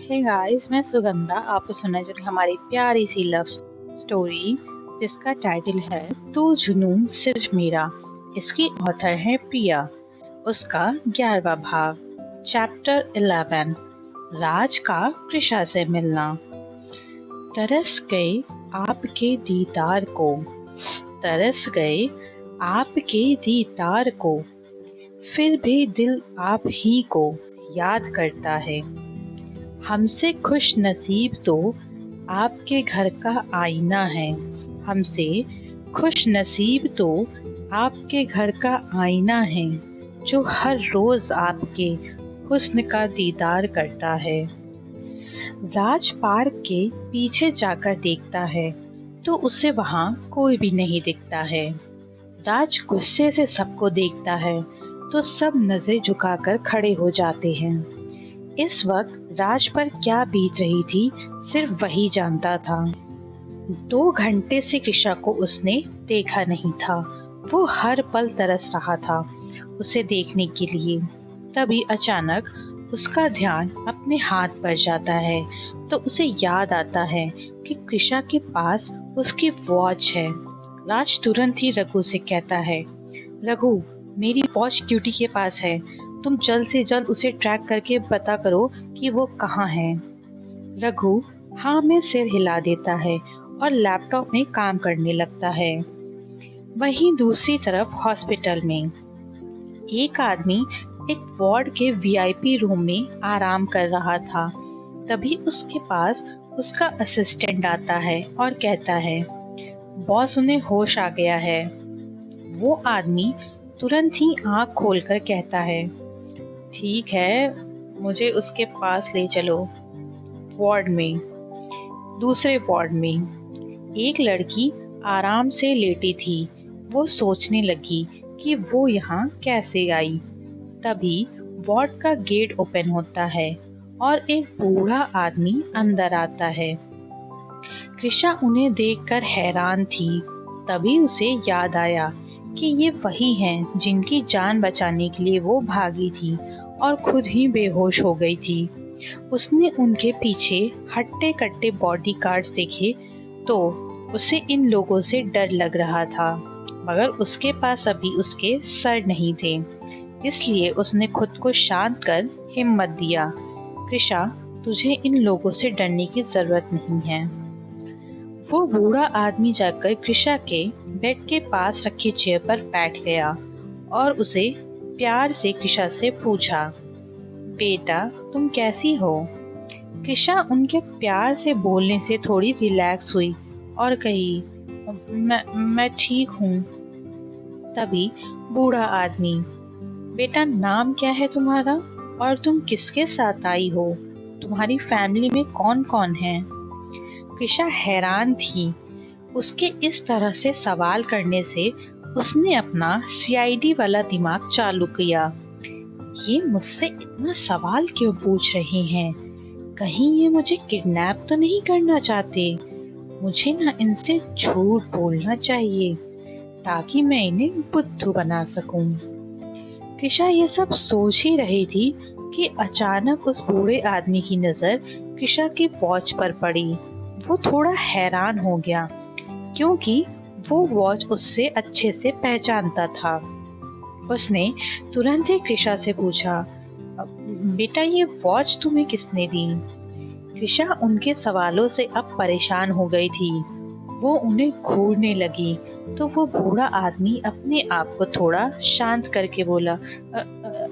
Hey guys, मैं सुगंधा आपको सुनना जो हमारी प्यारी सी लव स्टोरी जिसका टाइटल है तू जुनून सिर्फ मेरा। इसकी ऑथर है प्रिया। उसका 11वां भाग, चैप्टर 11, राज का कृषा से मिलना। तरस गए आपके दीदार को, तरस गए आपके दीदार को, फिर भी दिल आप ही को याद करता है। हमसे खुश नसीब तो आपके घर का आईना है, हमसे खुश नसीब तो आपके घर का आईना है, जो हर रोज आपके हुस्न का दीदार करता है। राज पार्क के पीछे जाकर देखता है तो उसे वहां कोई भी नहीं दिखता है। राज गुस्से से सबको देखता है तो सब नजरें झुकाकर खड़े हो जाते हैं। इस वक्त राज पर क्या बीत रही थी सिर्फ वही जानता था। 2 घंटे से कृषा को उसने देखा नहीं था। वो हर पल तरस रहा था उसे देखने के लिए। तभी अचानक उसका ध्यान अपने हाथ पर जाता है तो उसे याद आता है कि कृषा के पास उसकी वॉच है। राज तुरंत ही रघु से कहता है, रघु, मेरी वॉच क्यूटी के पास है, तुम जल्द से जल्द उसे ट्रैक करके पता करो कि वो कहाँ है। रघु हाँ में सिर हिला देता है और लैपटॉप में काम करने लगता है। वहीं दूसरी तरफ हॉस्पिटल में एक आदमी एक वार्ड के वीआईपी रूम में आराम कर रहा था। तभी उसके पास उसका असिस्टेंट आता है और कहता है, बॉस, उन्हें होश आ गया है। वो आदमी तुरंत ही आंख खोलकर कहता है, ठीक है, मुझे उसके पास ले चलो। वार्ड में, दूसरे वार्ड में एक लड़की आराम से लेटी थी। वो सोचने लगी कि वो यहाँ कैसे आई। तभी वार्ड का गेट ओपन होता है और एक बूढ़ा आदमी अंदर आता है। कृषा उन्हें देखकर हैरान थी। तभी उसे याद आया कि ये वही हैं जिनकी जान बचाने के लिए वो भागी थी और खुद ही बेहोश हो गई थी। उसने उनके पीछे हट्टे कट्टे बॉडीगार्ड्स देखे तो उसे इन लोगों से डर लग रहा था, मगर उसके पास अभी उसके सर नहीं थे। इसलिए उसने खुद को शांत कर हिम्मत दिया, कृषा, तुझे इन लोगों से डरने की जरूरत नहीं है। वो बूढ़ा आदमी जाकर कृषा के बेड के पास रखी चेयर पर बैठ गया और उसे प्यार से कृषा से पूछा, बेटा, तुम कैसी हो? कृषा उनके प्यार से बोलने से थोड़ी रिलैक्स हुई और कही, मैं ठीक हूँ। तभी बूढ़ा आदमी, बेटा, नाम क्या है तुम्हारा और तुम किसके साथ आई हो? तुम्हारी फैमिली में कौन कौन है? कृषा हैरान थी। उसके इस तरह से सवाल करने से उसने अपना सीआईडी वाला दिमाग चालू किया। ये मुझसे इतना सवाल क्यों पूछ रहे हैं? कहीं ये मुझे किडनैप तो नहीं करना चाहते? मुझे ना इनसे झूठ बोलना चाहिए ताकि मैं इन्हें बुद्धू बना सकूं। कृषा ये सब सोच ही रही थी कि अचानक उस बूढ़े आदमी की नजर कृषा की वॉच पर पड़ी। वो थोड़ा हैरान हो गया क्योंकि वो वॉच उससे अच्छे से पहचानता था। उसने तुरंत ही कृषा से पूछा, बेटा, ये वॉच तुम्हें किसने दी? कृषा उनके सवालों से अब परेशान हो गई थी। वो उन्हें घूरने लगी तो वो बूढ़ा आदमी अपने आप को थोड़ा शांत करके बोला,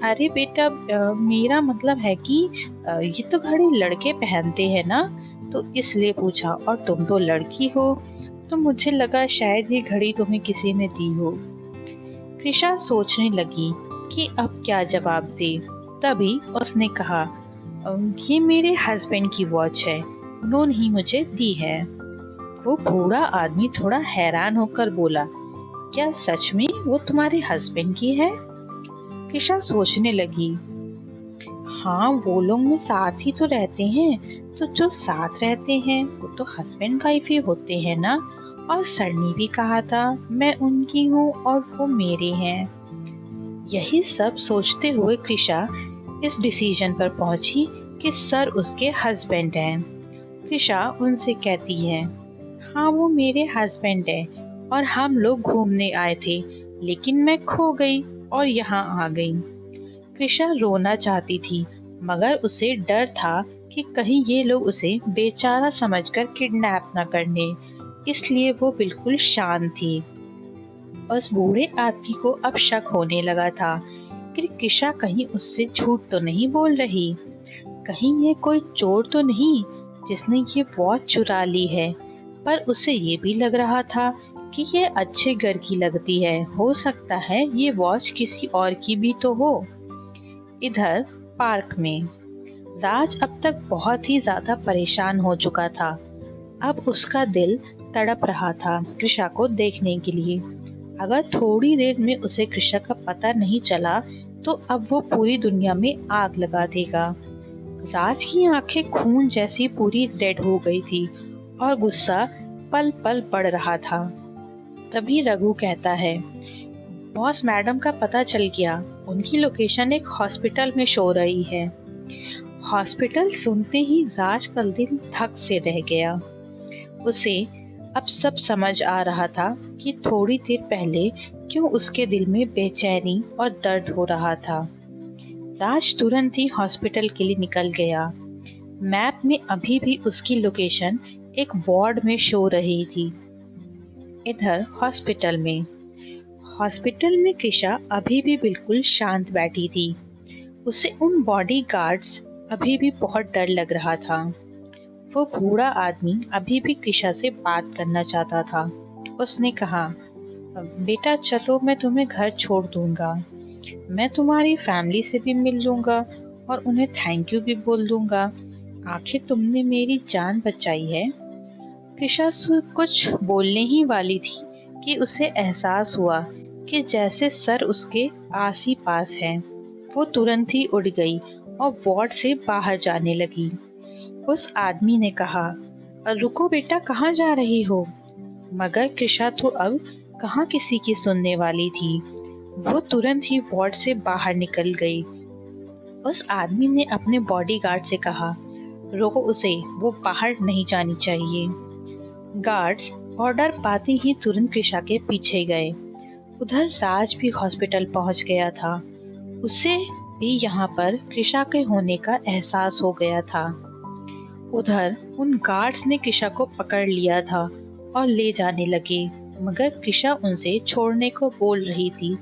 अरे बेटा, मेरा मतलब है कि ये तो घड़ी लड़के पहनते हैं ना, तो इसलिए पूछा, और तुम तो लड़की हो तो मुझे लगा शायद ये घड़ी तुम्हें किसी ने दी हो। कृषा सोचने लगी कि अब क्या जवाब दे। तभी उसने कहा, ये मेरे हस्बैंड की वॉच है, उन्होंने ही मुझे दी है। वो बूढ़ा आदमी थोड़ा हैरान होकर बोला, क्या सच में वो तुम्हारे हस्बैंड की है? कृषा सोचने लगी, हाँ, वो लोग साथ ही तो रहते हैं, तो जो साथ रहते हैं वो तो हस्बैंड वाइफ ही होते हैं ना। और सर ने भी कहा था मैं उनकी हूँ और वो मेरे हैं। यही सब सोचते हुए कृषा इस डिसीजन पर पहुंची कि सर उसके हस्बैंड हैं। कृषा उनसे कहती है, हाँ वो मेरे हस्बैंड है और हम लोग घूमने आए थे, लेकिन मैं खो गई और यहाँ आ गई। कृषा रोना चाहती थी, मगर उसे डर था कि कहीं ये लोग उसे बेचारा समझकर किडनैप न कर लें, इसलिए वो बिल्कुल शांत थी। उस बूढ़े आदमी को अब शक होने लगा था कि कृषा कहीं उससे झूठ तो नहीं बोल रही, कहीं ये कोई चोर तो नहीं जिसने ये वॉच चुरा ली है। पर उसे ये भी लग रहा था कि ये अच्छे घर की लगती है, हो सकता है ये वॉच किसी और की भी तो हो। इधर पार्क में राज अब तक बहुत ही ज्यादा परेशान हो चुका था। अब उसका दिल तड़प रहा था कृषा को देखने के लिए। अगर थोड़ी देर में उसे कृषा का पता नहीं चला तो अब वो पूरी दुनिया में आग लगा देगा। राज की आंखें खून जैसी पूरी रेड हो गई थी और गुस्सा पल पल बढ़ रहा था। तभी रघु कहता है, बॉस मैडम का पता चल गया, उनकी लोकेशन एक हॉस्पिटल में शो रही है। हॉस्पिटल सुनते ही राज का दिल धक से रह गया। उसे अब सब समझ आ रहा था कि थोड़ी देर पहले क्यों उसके दिल में बेचैनी और दर्द हो रहा था। राज तुरंत ही हॉस्पिटल के लिए निकल गया। मैप में अभी भी उसकी लोकेशन एक वार्ड में शो रही थी। इधर हॉस्पिटल में कृषा अभी भी बिल्कुल शांत बैठी थी। उसे उन बॉडीगार्ड्स अभी भी बहुत डर लग रहा था। वो बूढ़ा आदमी अभी भी कृषा से बात करना चाहता था। उसने कहा, बेटा चलो मैं तुम्हें घर छोड़ दूंगा, मैं तुम्हारी फैमिली से भी मिल लूंगा और उन्हें थैंक यू भी बोल दूंगा, आखिर तुमने मेरी जान बचाई है। कृषा कुछ बोलने ही वाली थी कि उसे एहसास हुआ कि जैसे सर उसके आस ही पास है। वो तुरंत ही उड़ गई और वार्ड से बाहर जाने लगी। उस आदमी ने कहा, रुको बेटा, कहाँ जा रही हो? मगर कृषा तो अब कहाँ किसी की सुनने वाली थी। वो तुरंत ही वार्ड से बाहर निकल गई। उस आदमी ने अपने बॉडीगार्ड से कहा, रोको उसे, वो बाहर नहीं जानी चाहिए। गार्ड्स ऑर्डर पाते ही तुरंत कृषा के पीछे गए। उधर राज भी हॉस्पिटल पहुंच गया था। उसे भी यहाँ पर कृषा के होने का एहसास हो गया था। उधर उन गार्ड्स ने कृषा को पकड़ लिया था और ले जाने लगे, मगर कृषा उनसे छोड़ने को बोल रही थी।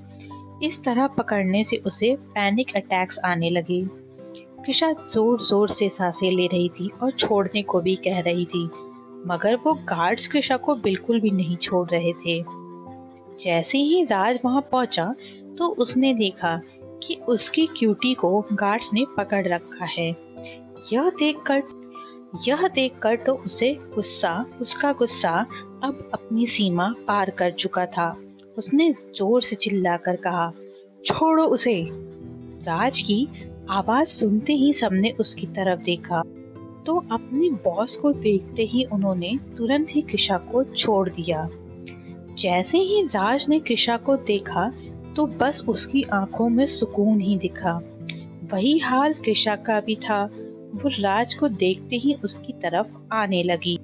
इस तरह पकड़ने से उसे पैनिक अटैक्स आने लगे। कृषा जोर जोर से सांसें ले रही थी और छोड़ने को भी कह रही थी, मगर वो गार्ड्स कृषा को बिल्कुल भी नहीं छोड़ रहे थे। जैसे ही राज वहां पहुंचा तो उसने देखा कि उसकी क्यूटी को गार्ड्स ने पकड़ रखा है। यह देखकर तो उसका गुस्सा अब अपनी सीमा पार कर चुका था। उसने जोर से चिल्लाकर कहा, छोड़ो उसे। राज की आवाज सुनते ही सबने उसकी तरफ देखा तो अपने बॉस को देखते ही उन्होंने तुरंत ही कृषा को छोड़ दिया। जैसे ही राज ने कृषा को देखा तो बस उसकी आंखों में सुकून ही दिखा। वही हाल कृषा का भी था। वो राज को देखते ही उसकी तरफ आने लगी।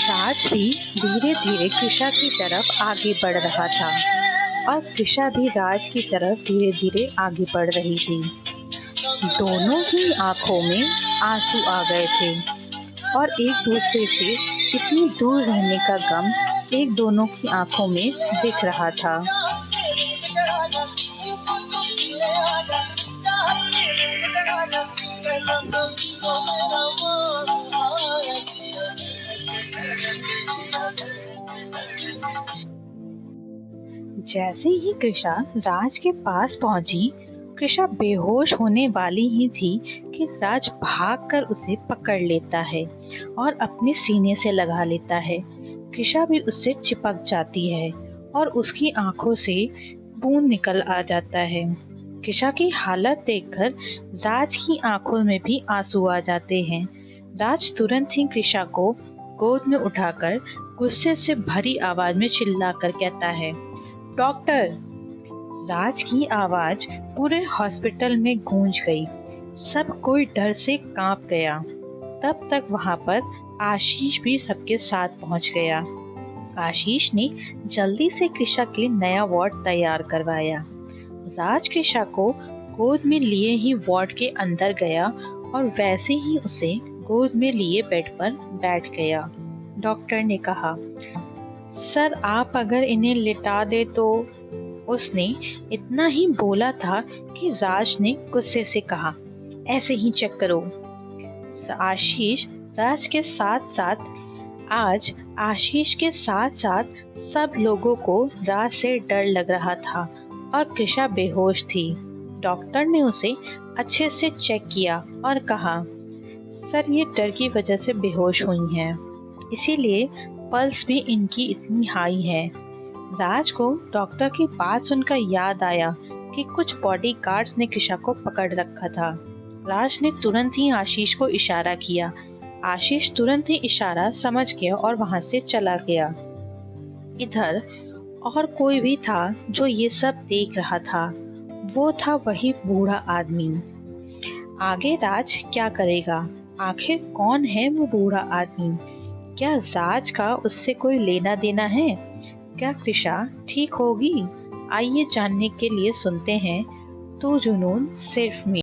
राज भी धीरे धीरे कृषा की तरफ आगे बढ़ रहा था और कृषा भी राज की तरफ धीरे धीरे आगे बढ़ रही थी। दोनों ही आंखों में आंसू आ गए थे और एक दूसरे से इतनी दूर रहने का गम एक दोनों की आंखों में दिख रहा था। जैसे ही कृषा राज के पास पहुंची, कृषा बेहोश होने वाली ही थी कि राज भागकर उसे पकड़ लेता है और अपने सीने से लगा लेता है। कृषा भी उससे चिपक जाती है और उसकी आंखों से खून निकल आ जाता है। कृषा की हालत देखकर राज की आंखों में भी आंसू आ जाते हैं। राज तुरंत ही कृषा को गोद में उठाकर गुस्से से भरी आवाज में चिल्लाकर कहता है, डॉक्टर! राज की आवाज पूरे हॉस्पिटल में गूंज गई। सब कोई डर से कांप गया। तब तक वहां पर आशीष भी सबके साथ पहुंच गया। आशीष ने जल्दी से कृषा के लिए नया वार्ड तैयार करवाया। राज कृषा को गोद में लिए ही वार्ड के अंदर गया और वैसे ही उसे गोद में लिए बेड पर बैठ गया। डॉक्टर ने कहा, सर आप अगर इन्हें लिटा दे तो। उसने इतना ही बोला था कि राज ने गुस्से से कहा, ऐसे ही चेक करो। आशीष राज के साथ साथ आज आशीष के साथ साथ सब लोगों को राज से डर लग रहा था और कृषा बेहोश थी। डॉक्टर ने उसे अच्छे से चेक किया और कहा, सर ये डर की वजह से बेहोश हुई हैं, इसीलिए पल्स भी इनकी इतनी हाई है। राज को डॉक्टर की बात सुनकर याद आया कि कुछ बॉडीगार्ड्स ने कृषा को पकड़ रखा था। राज ने तुरंत ही आशीष को इशारा किया। आशीष तुरंत ही इशारा समझ गया और वहां से चला गया। इधर और कोई भी था जो ये सब देख रहा था। वो था वही बूढ़ा आदमी। आगे राज क्या करेगा? आखिर कौन है वो बूढ़ा आदमी? क्या राज का उससे कोई लेना देना है? क्या कृषा ठीक होगी? आइए जानने के लिए सुनते हैं तो जुनून सिर्फ में।